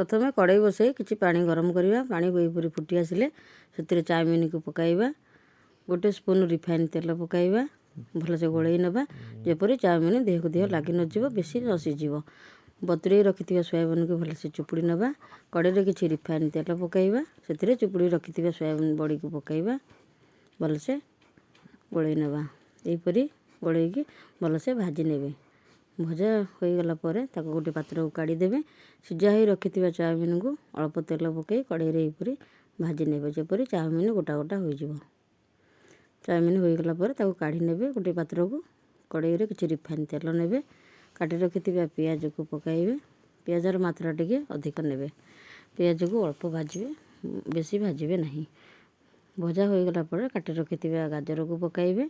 प्रथमे कड़ाई बसई किसी पानी गरम करवा पानी एपरी फुटी आसिले से चाउमिन को पकाइबा गोटे स्पून रिफाइन तेल पकाइबा भलसे गोलई नबा जेपरी चाउमिन देह को देह लगी नजिव बेसी नसीज बतुरई रखि सोयाबीन को भलसे चुपुड़ी नबा कड़ाई किसी रिफाइन तेल पकाइबा से चुपुड़ी रखि सोयाबीन बड़ी को पकाइबा भलसे गोलई नबा यहीपरी गोलैकी भलसे भाजी नेबे भजा हो गला गोटे पात्र को काढ़ीदेवे सीझा हो रखि चाउमिन को अल्प तेल पकई कड़ाई यहीपरी भाजी नेबे जेपरी चाउमिन गोटा गोटा हो चाउमिन हो गला काढ़ी नेबे गोटे पात्र को कड़ाई किसी रिफाइन तेल नेबे काटी रखि पियाज को पकाइबे पियाजर मात्रा टिके अधिक नेबे पियाज को अल्प भाजिबे बेसी भाजिबे नहीं भजा हो गला काटी रखि गाजर को पकाइबे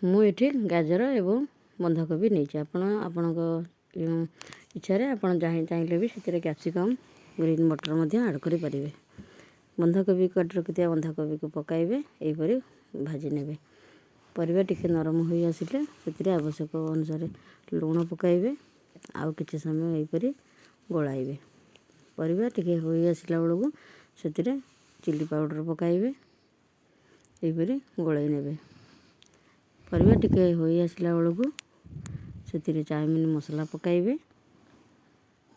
मुझे गाजर एवं बंधाकोबी नहीं आपण इच्छा आप चाहिए भी से कैप्सिकम ग्रीन मटर ऐड करें बंधाकोबी काट रखि बंधाकोबी को पकाइबे यहीपरी भाजी नेबे परिबा टिके नरम हो आसिले से आवश्यक अनुसार लुण पकाइबे आउ किछि समय यहीपरी गोलाइबे परिबा टिके हो आसिला बेलू से चिली पाउडर पकाइबे यहीपरी गोलाई नेबे परिबा टिके हो आसिला बेलू से चाउमिन मसला पकाइबे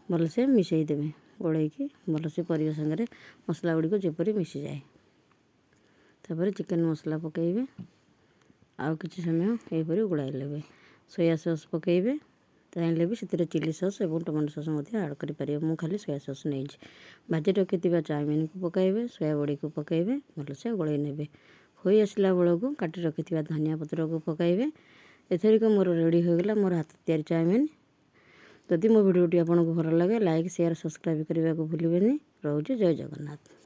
भलसे मिसई देबे गोलैकी भलसे परिबा संगे मसला गुड़ी को जेपरी मिसी जाए तापर चिकन मसला पकाइबे आउ किछि समय यहीपरी गोलाई लेबे सोया सॉस पकाइबे चाहिए भी से चिली सॉस और टमाटो सॉस ऐड करें मु खाली सोया सॉस नहीं भाजी रखि चाउमिन को पकाइबे सोया बड़ी को पकाइबे भलसे गोलई नेबे हो आसला बेलू काटी रखि धनिया पत्र को पकाइबे एथरिक मोर रेडी हो गला मोर हाथ तैयारी चाउमिन जदि मो भिडियोटी आपको भल लगे लाइक शेयर सब्सक्राइब करने को भूलें। रोचे जय जगन्नाथ।